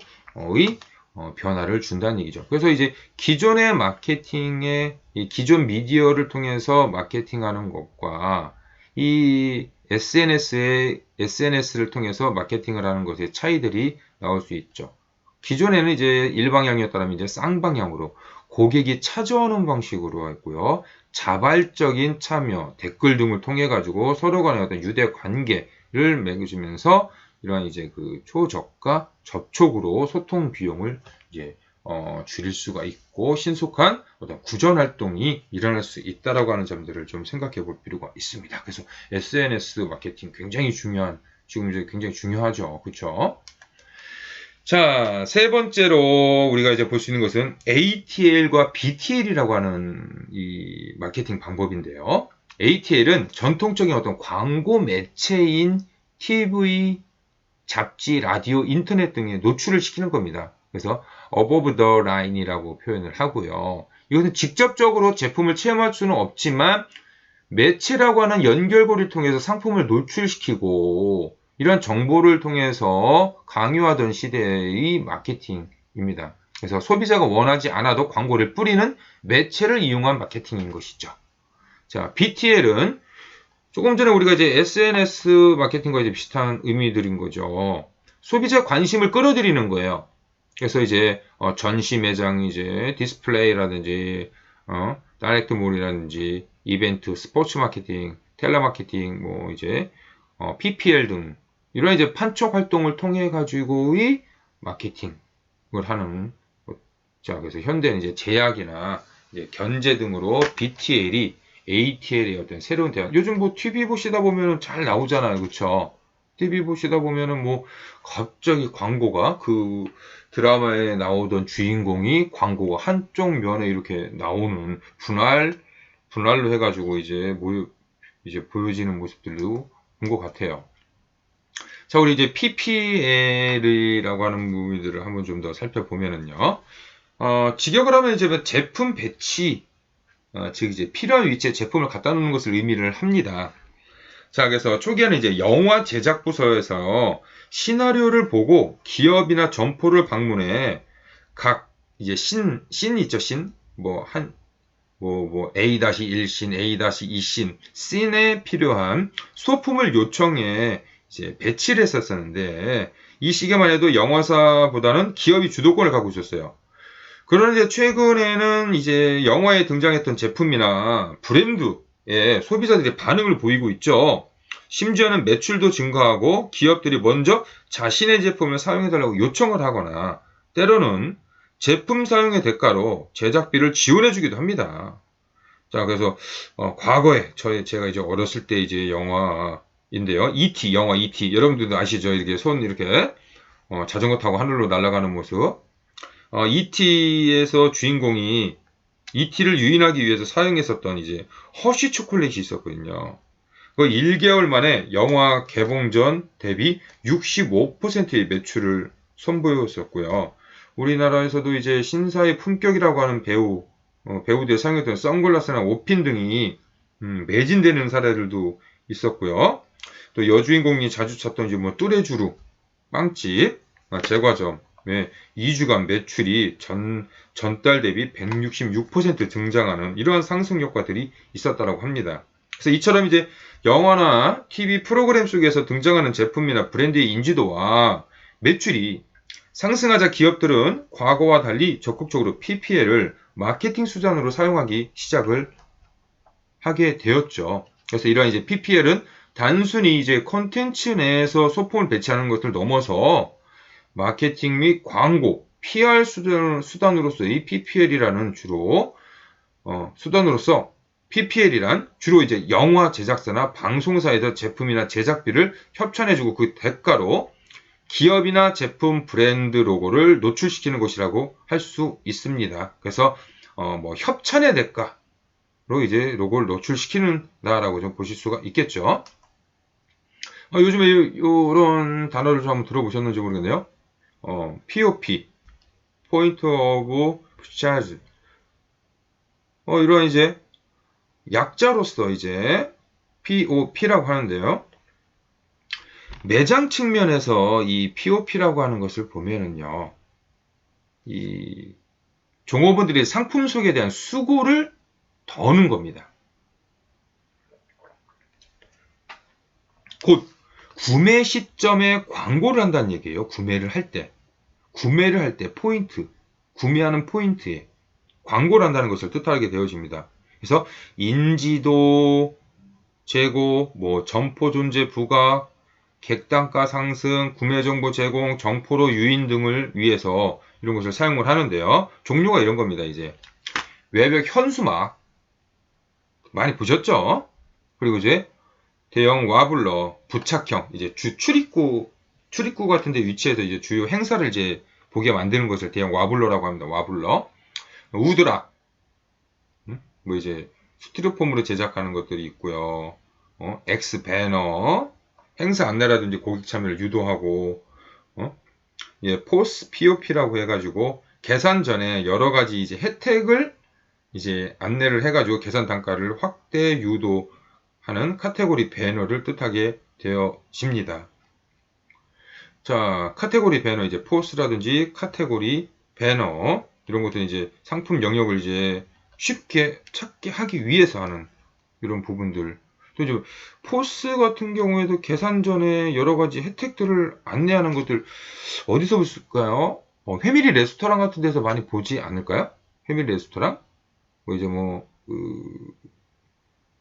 변화를 준다는 얘기죠. 그래서 이제 기존의 마케팅의 기존 미디어를 통해서 마케팅하는 것과 이 SNS를 통해서 마케팅을 하는 것의 차이들이 나올 수 있죠. 기존에는 이제 일방향이었다면 이제 쌍방향으로 고객이 찾아오는 방식으로 했고요. 자발적인 참여, 댓글 등을 통해 가지고 서로 간의 어떤 유대 관계를 맺으면서 이러한 이제 그 초저가 접촉으로 소통 비용을 이제 줄일 수가 있고 신속한 어떤 구전 활동이 일어날 수 있다라고 하는 점들을 좀 생각해 볼 필요가 있습니다. 그래서 SNS 마케팅 굉장히 지금 이제 굉장히 중요하죠. 그렇죠? 자, 세 번째로 우리가 이제 볼 수 있는 것은 ATL과 BTL이라고 하는 이 마케팅 방법인데요. ATL은 전통적인 어떤 광고 매체인 TV, 잡지, 라디오, 인터넷 등에 노출을 시키는 겁니다. 그래서 above the line이라고 표현을 하고요. 이것은 직접적으로 제품을 체험할 수는 없지만 매체라고 하는 연결고리를 통해서 상품을 노출시키고 이런 정보를 통해서 강요하던 시대의 마케팅입니다. 그래서 소비자가 원하지 않아도 광고를 뿌리는 매체를 이용한 마케팅인 것이죠. 자, BTL은 조금 전에 우리가 이제 SNS 마케팅과 이제 비슷한 의미들인 거죠. 소비자 관심을 끌어들이는 거예요. 그래서 이제 전시 매장 이제 디스플레이라든지 다이렉트 몰이라든지 이벤트, 스포츠 마케팅, 텔레마케팅, 뭐 이제 PPL 등 이런 이제 판촉 활동을 통해 가지고의 마케팅을 하는 자, 그래서 현대는 이제 제약이나 이제 견제 등으로 BTL이 ATL의 어떤 새로운 대안. 요즘 뭐 TV 보시다 보면은 잘 나오잖아요. 그쵸? TV 보시다 보면은 뭐 갑자기 광고가 그 드라마에 나오던 주인공이 광고가 한쪽 면에 이렇게 나오는 분할로 해가지고 이제 보여지는 모습들도 본 것 같아요. 자, 우리 이제 PPL이라고 하는 부분들을 한번 좀 더 살펴보면은요. 직역을 하면 이제 제품 배치, 즉 이제 필요한 위치에 제품을 갖다 놓는 것을 의미를 합니다. 자, 그래서 초기에는 이제 영화 제작 부서에서 시나리오를 보고 기업이나 점포를 방문해 각 이제 씬 있죠, 씬? 뭐 A-1신, A-2신, 씬에 필요한 소품을 요청해 이제 배치를 했었었는데, 이 시기만 해도 영화사보다는 기업이 주도권을 갖고 있었어요. 그런데 최근에는 이제 영화에 등장했던 제품이나 브랜드에 소비자들이 반응을 보이고 있죠. 심지어는 매출도 증가하고 기업들이 먼저 자신의 제품을 사용해달라고 요청을 하거나 때로는 제품 사용의 대가로 제작비를 지원해주기도 합니다. 자, 그래서 과거에 제가 이제 어렸을 때 이제 영화인데요. E.T. 영화 E.T. 여러분들도 아시죠? 이렇게 손 이렇게 자전거 타고 하늘로 날아가는 모습. E.T.에서 주인공이 E.T.를 유인하기 위해서 사용했었던 이제 허쉬 초콜릿이 있었거든요. 그 1개월 만에 영화 개봉 전 대비 65%의 매출을 선보였었고요. 우리나라에서도 이제 신사의 품격이라고 하는 배우들이 사용했던 선글라스나 옷핀 등이 매진되는 사례들도 있었고요. 또 여주인공이 자주 찾던 이제 뭐 뚜레쥬르 빵집, 제과점, 2주간 매출이 전달 대비 166% 등장하는 이러한 상승 효과들이 있었다고 합니다. 그래서 이처럼 이제 영화나 TV 프로그램 속에서 등장하는 제품이나 브랜드의 인지도와 매출이 상승하자 기업들은 과거와 달리 적극적으로 PPL을 마케팅 수단으로 사용하기 시작을 하게 되었죠. 그래서 이러한 이제 PPL은 단순히 이제 컨텐츠 내에서 소품을 배치하는 것을 넘어서 마케팅 및 광고, PR 수단으로서의 PPL이라는 수단으로서 PPL이란 주로 이제 영화 제작사나 방송사에서 제품이나 제작비를 협찬해주고 그 대가로 기업이나 제품 브랜드 로고를 노출시키는 것이라고 할 수 있습니다. 그래서 협찬의 대가로 이제 로고를 노출시키는다라고 좀 보실 수가 있겠죠. 요즘에 이런 단어를 좀 한번 들어보셨는지 모르겠네요. POP, Point of Charge. 이런 이제 약자로서 이제 POP라고 하는데요. 매장 측면에서 이 POP라고 하는 것을 보면은요, 이 종업원들이 상품 소개에 대한 수고를 더는 겁니다. 곧 구매 시점에 광고를 한다는 얘기예요. 구매를 할 때 포인트, 구매하는 포인트에 광고를 한다는 것을 뜻하게 되어집니다. 그래서 인지도 제고, 점포 존재 부각, 객단가 상승, 구매 정보 제공, 정포로 유인 등을 위해서 이런 것을 사용을 하는데요. 종류가 이런 겁니다. 이제 외벽 현수막 많이 보셨죠? 그리고 이제 대형 와블러, 부착형, 이제 출입구 같은 데 위치해서 이제 주요 행사를 이제 보게 만드는 것을 대형 와블러라고 합니다. 와블러. 우드락, 이제 스티로폼으로 제작하는 것들이 있고요. X 배너, 행사 안내라든지 고객 참여를 유도하고, 포스 POP라고 해가지고 계산 전에 여러 가지 이제 혜택을 이제 안내를 해가지고 계산 단가를 확대 유도하는 카테고리 배너를 뜻하게 되어집니다. 자, 카테고리 배너 이제 포스라든지 카테고리 배너 이런 것들은 이제 상품 영역을 이제 쉽게 찾게 하기 위해서 하는 이런 부분들. 또 이제 포스 같은 경우에도 계산 전에 여러 가지 혜택들을 안내하는 것들 어디서 볼까요? 회밀리 레스토랑 같은 데서 많이 보지 않을까요? 회밀리 레스토랑? 이제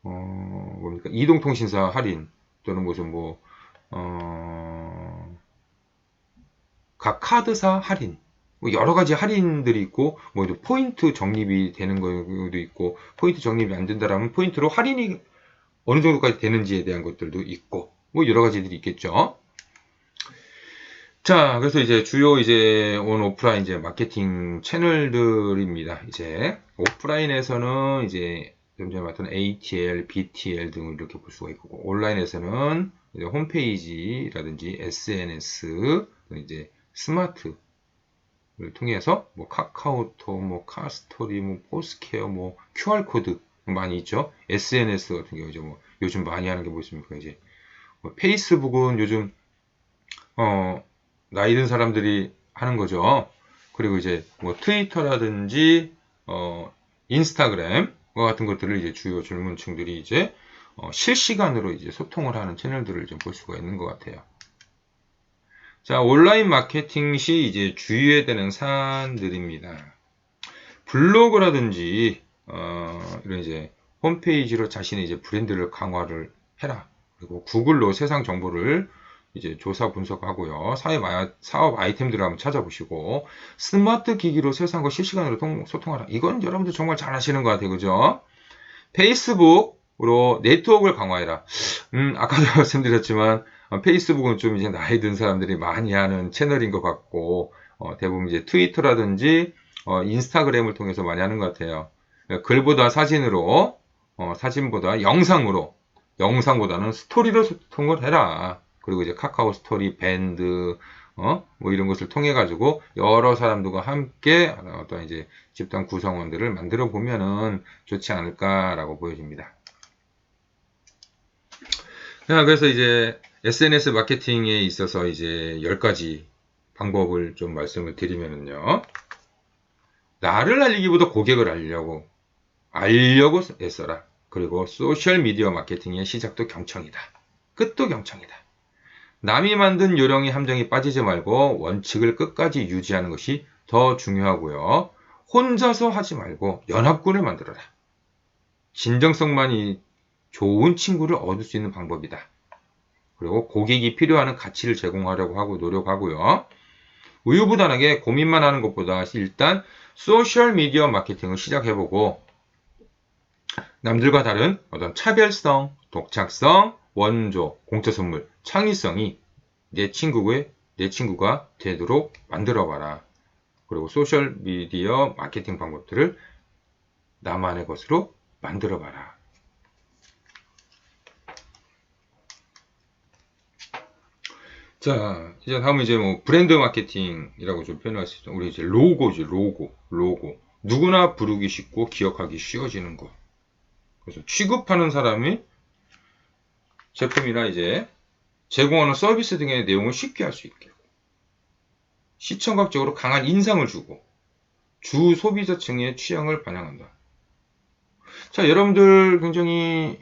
뭡니까? 이동통신사 할인 또는 무슨 각 카드사 할인. 여러 가지 할인들이 있고, 포인트 적립이 되는 것도 있고, 포인트 적립이 안 된다라면 포인트로 할인이 어느 정도까지 되는지에 대한 것들도 있고, 여러 가지들이 있겠죠. 자, 그래서 이제 주요 이제 오프라인 이제 마케팅 채널들입니다. 이제 오프라인에서는 이제 좀 전에 봤던 ATL, BTL 등을 이렇게 볼 수가 있고, 온라인에서는 이제 홈페이지라든지 SNS, 이제 스마트를 통해서 카카오톡, 카스토리, 포스케어, QR코드 많이 있죠. SNS 같은 경우 이제 요즘 많이 하는 게 뭐 있습니까? 이제 페이스북은 요즘 나이 든 사람들이 하는 거죠. 그리고 이제 트위터라든지 인스타그램 같은 것들을 이제 주요 젊은층들이 이제 실시간으로 이제 소통을 하는 채널들을 좀 볼 수가 있는 것 같아요. 자, 온라인 마케팅 시 이제 주의해야 되는 사안들입니다. 블로그라든지 이런 이제 홈페이지로 자신의 이제 브랜드를 강화를 해라. 그리고 구글로 세상 정보를 이제 조사 분석하고요. 사업 아이템들을 한번 찾아보시고 스마트 기기로 세상과 실시간으로 소통하라. 이건 여러분들 정말 잘 하시는 것 같아요. 그죠? 페이스북으로 네트워크를 강화해라. 아까도 말씀드렸지만 페이스북은 좀 이제 나이 든 사람들이 많이 하는 채널인 것 같고 대부분 이제 트위터라든지 인스타그램을 통해서 많이 하는 것 같아요. 글보다 사진으로 사진보다 영상보다는 스토리로 소통을 해라. 그리고 이제 카카오 스토리, 밴드, 뭐 이런 것을 통해 가지고 여러 사람들과 함께 어떤 이제 집단 구성원들을 만들어 보면은 좋지 않을까라고 보여집니다. 그래서 이제 SNS 마케팅에 있어서 이제 10가지 방법을 좀 말씀을 드리면은요. 나를 알리기보다 고객을 알려고 애써라. 그리고 소셜미디어 마케팅의 시작도 경청이다. 끝도 경청이다. 남이 만든 요령에 함정에 빠지지 말고 원칙을 끝까지 유지하는 것이 더 중요하고요. 혼자서 하지 말고 연합군을 만들어라. 진정성만이 좋은 친구를 얻을 수 있는 방법이다. 그리고 고객이 필요하는 가치를 제공하려고 하고 노력하고요. 우유부단하게 고민만 하는 것보다 일단 소셜미디어 마케팅을 시작해보고 남들과 다른 어떤 차별성, 독창성, 원조, 공짜 선물, 창의성이 내 친구가 되도록 만들어봐라. 그리고 소셜미디어 마케팅 방법들을 나만의 것으로 만들어봐라. 자, 이제 다음은 이제 뭐 브랜드 마케팅이라고 좀 표현할 수 있죠. 우리 이제 로고지, 로고. 누구나 부르기 쉽고 기억하기 쉬워지는 거. 그래서 취급하는 사람이 제품이나 이제 제공하는 서비스 등의 내용을 쉽게 할 수 있게. 시청각적으로 강한 인상을 주고 주 소비자층의 취향을 반영한다. 자, 여러분들 굉장히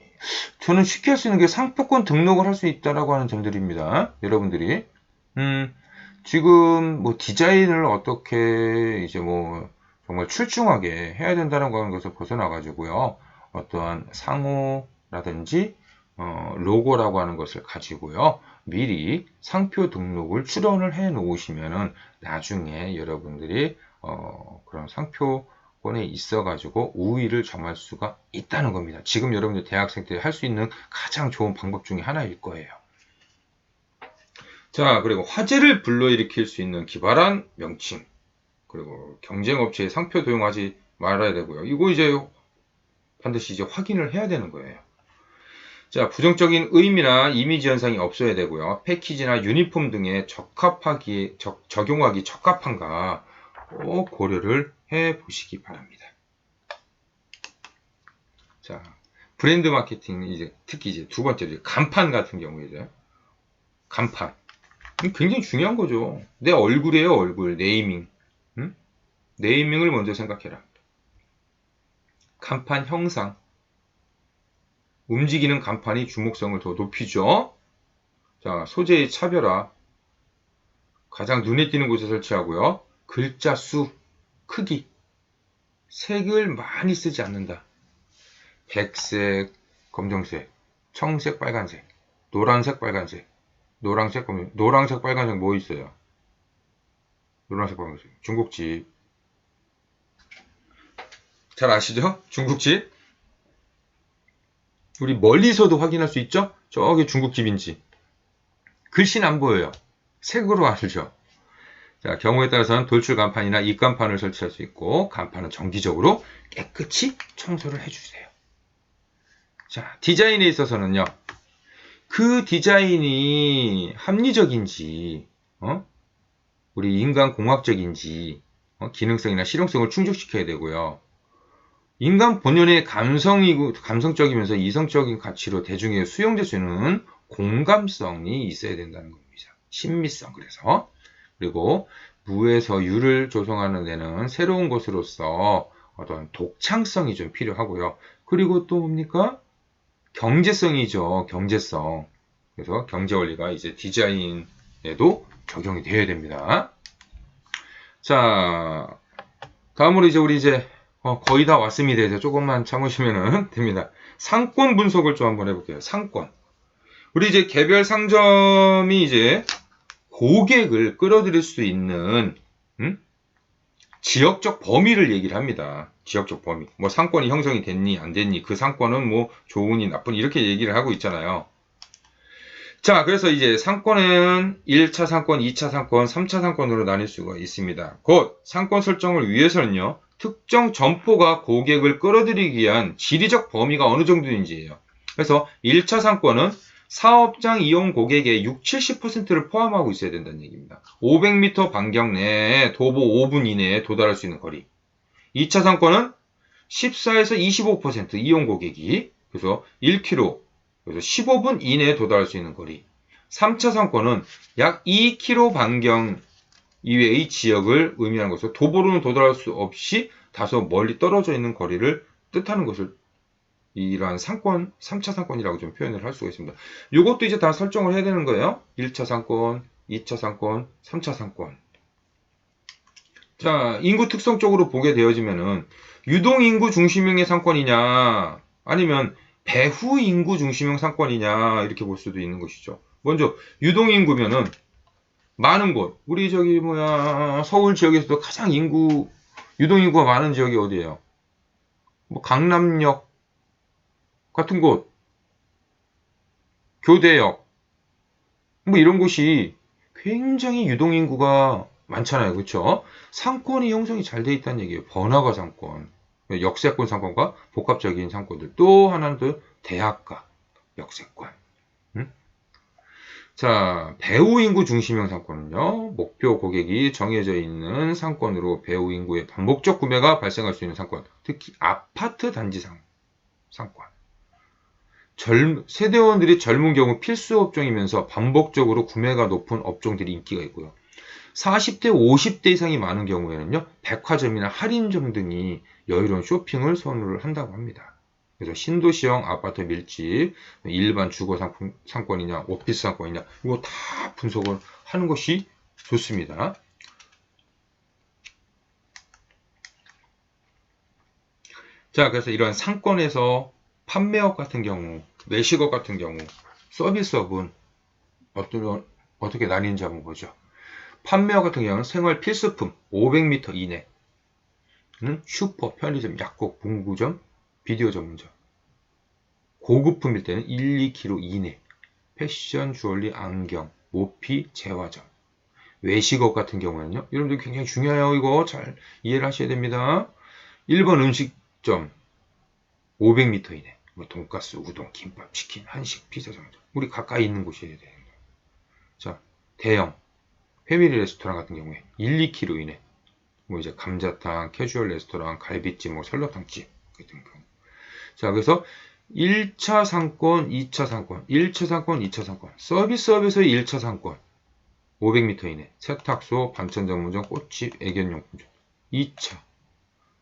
저는 쉽게 할 수 있는 게 상표권 등록을 할 수 있다라고 하는 점들입니다. 여러분들이 지금 뭐 디자인을 어떻게 이제 뭐 정말 출중하게 해야 된다는 것을 벗어나 가지고요. 어떠한 상호라든지 로고라고 하는 것을 가지고요. 미리 상표 등록을 출원을 해 놓으시면은 나중에 여러분들이 그런 상표권에 있어 가지고 우위를 점할 수가 있다는 겁니다. 지금 여러분들 대학생 때 할 수 있는 가장 좋은 방법 중에 하나일 거예요. 자, 그리고 화제를 불러일으킬 수 있는 기발한 명칭, 그리고 경쟁업체의 상표 도용하지 말아야 되고요. 이거 이제 반드시 이제 확인을 해야 되는 거예요. 자, 부정적인 의미나 이미지 현상이 없어야 되고요. 패키지나 유니폼 등에 적용하기 적합한가 꼭 고려를 해 보시기 바랍니다. 자, 브랜드 마케팅 특히 이제 두 번째 간판 같은 경우에죠. 간판. 굉장히 중요한 거죠. 내 얼굴이에요, 얼굴. 네이밍. 네이밍을 먼저 생각해라. 간판 형상. 움직이는 간판이 주목성을 더 높이죠. 자, 소재의 차별화. 가장 눈에 띄는 곳에 설치하고요. 글자 수, 크기. 색을 많이 쓰지 않는다. 백색, 검정색, 청색, 빨간색, 노란색, 빨간색, 노란색, 검정색, 노란색, 빨간색 뭐 있어요? 노란색, 빨간색. 중국집. 잘 아시죠? 중국집. 우리 멀리서도 확인할 수 있죠? 저기 중국집인지. 글씨는 안 보여요. 색으로 알죠. 자, 경우에 따라서는 돌출 간판이나 입간판을 설치할 수 있고, 간판은 정기적으로 깨끗이 청소를 해주세요. 자, 디자인에 있어서는요, 그 디자인이 합리적인지, 우리 인간공학적인지, 기능성이나 실용성을 충족시켜야 되고요. 인간 본연의 감성적이면서 이성적인 가치로 대중에게 수용될 수 있는 공감성이 있어야 된다는 겁니다. 신미성, 그래서. 그리고 무에서 유를 조성하는 데는 새로운 것으로서 어떤 독창성이 좀 필요하고요. 그리고 또 뭡니까? 경제성이죠. 경제성. 그래서 경제 원리가 이제 디자인에도 적용이 되어야 됩니다. 자, 다음으로 이제 우리 이제 거의 다 왔습니다. 이제 조금만 참으시면 됩니다. 상권 분석을 좀 한번 해볼게요. 상권. 우리 이제 개별 상점이 이제 고객을 끌어들일 수 있는 지역적 범위를 얘기를 합니다. 지역적 범위. 뭐 상권이 형성이 됐니 안 됐니 그 상권은 뭐 좋으니 나쁘니 이렇게 얘기를 하고 있잖아요. 자, 그래서 이제 상권은 1차 상권, 2차 상권, 3차 상권으로 나뉠 수가 있습니다. 곧 상권 설정을 위해서는요. 특정 점포가 고객을 끌어들이기 위한 지리적 범위가 어느 정도인지예요. 그래서 1차 상권은 사업장 이용 고객의 60, 70%를 포함하고 있어야 된다는 얘기입니다. 500m 반경 내에 도보 5분 이내에 도달할 수 있는 거리. 2차 상권은 14에서 25% 이용 고객이 그래서 1km, 그래서 15분 이내에 도달할 수 있는 거리. 3차 상권은 약 2km 반경 이외의 지역을 의미하는 것으로 도보로는 도달할 수 없이 다소 멀리 떨어져 있는 거리를 뜻하는 것을 이러한 상권, 3차 상권이라고 좀 표현을 할 수가 있습니다. 이것도 이제 다 설정을 해야 되는 거예요. 1차 상권, 2차 상권, 3차 상권. 자, 인구 특성적으로 보게 되어지면은 유동인구 중심형의 상권이냐 아니면 배후 인구 중심형 상권이냐 이렇게 볼 수도 있는 것이죠. 먼저 유동인구면은 많은 곳 우리 저기 뭐야 서울 지역에서도 가장 유동인구가 많은 지역이 어디예요? 뭐 강남역 같은 곳, 교대역 뭐 이런 곳이 굉장히 유동인구가 많잖아요. 그렇죠? 상권이 형성이 잘 돼 있다는 얘기예요. 번화가 상권, 역세권 상권과 복합적인 상권들. 또 하나는 또 대학가, 역세권. 자, 배후 인구 중심형 상권은요. 목표 고객이 정해져 있는 상권으로 배후 인구의 반복적 구매가 발생할 수 있는 상권. 특히 아파트 단지 상권. 세대원들이 젊은 경우 필수 업종이면서 반복적으로 구매가 높은 업종들이 인기가 있고요. 40대, 50대 이상이 많은 경우에는요, 백화점이나 할인점 등이 여유로운 쇼핑을 선호를 한다고 합니다. 그래서 신도시형 아파트 밀집, 일반 주거 상권이냐, 오피스 상권이냐, 이거 다 분석을 하는 것이 좋습니다. 자, 그래서 이런 상권에서 판매업 같은 경우, 매식업 같은 경우, 서비스업은 어떻게 나뉘는지 한번 보죠. 판매업 같은 경우는 생활 필수품 500m 이내, 슈퍼, 편의점, 약국, 문구점, 비디오 전문점. 고급품일 때는 1, 2km 이내, 패션, 주얼리, 안경, 모피, 재화점. 외식업 같은 경우에는요, 여러분들 굉장히 중요해요. 이거 잘 이해를 하셔야 됩니다. 1번 음식점 500m 이내, 뭐 돈가스, 우동, 김밥, 치킨, 한식, 피자 정도. 우리 가까이 있는 곳이어야 됩니다. 자, 대형 패밀리 레스토랑 같은 경우에 1, 2km 이내, 뭐 이제 감자탕, 캐주얼 레스토랑, 갈비찜, 뭐 설렁탕집 같은 경우. 자, 그래서 1차 상권, 2차 상권, 1차 상권, 2차 상권, 서비스업에서의 1차 상권 500m 이내, 세탁소, 반찬 전문점, 꽃집, 애견용품점. 2차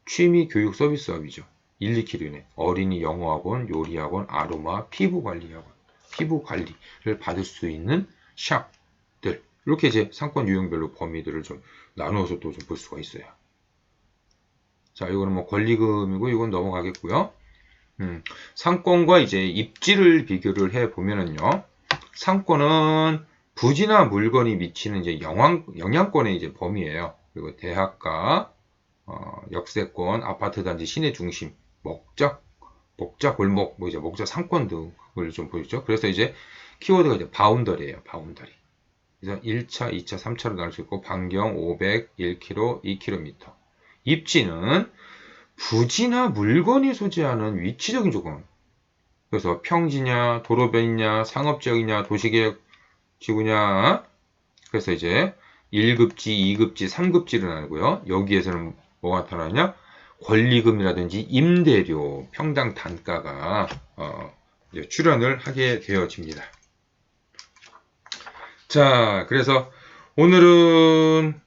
취미 교육 서비스업이죠. 1, 2km 이내, 어린이 영어학원, 요리학원, 아로마, 피부관리학원, 피부 관리를 받을 수 있는 샵들. 이렇게 이제 상권 유형별로 범위들을 좀 나누어서 또 좀 볼 수가 있어요. 자, 이거는 뭐 권리금이고 이건 넘어가겠고요. 상권과 이제 입지를 비교를 해 보면은요. 상권은 부지나 물건이 미치는 이제 영향권의 이제 범위예요. 그리고 대학가, 역세권, 아파트 단지, 시내 중심, 목자 골목, 뭐 이제 목자 상권 등을 좀 보여주죠. 그래서 이제 키워드가 이제 바운더리예요. 바운더리. 그래서 1차, 2차, 3차로 나눌 수 있고 반경 500, 1km, 2km. 입지는 부지나 물건이 소지하는 위치적인 조건. 그래서 평지냐, 도로변이냐, 상업지역이냐, 도시계획 지구냐. 그래서 이제 1급지, 2급지, 3급지를 나누고요. 여기에서는 뭐가 나타나냐? 권리금이라든지 임대료, 평당 단가가 이제 출현을 하게 되어집니다. 자, 그래서 오늘은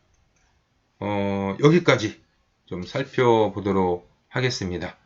여기까지 좀 살펴보도록 하겠습니다.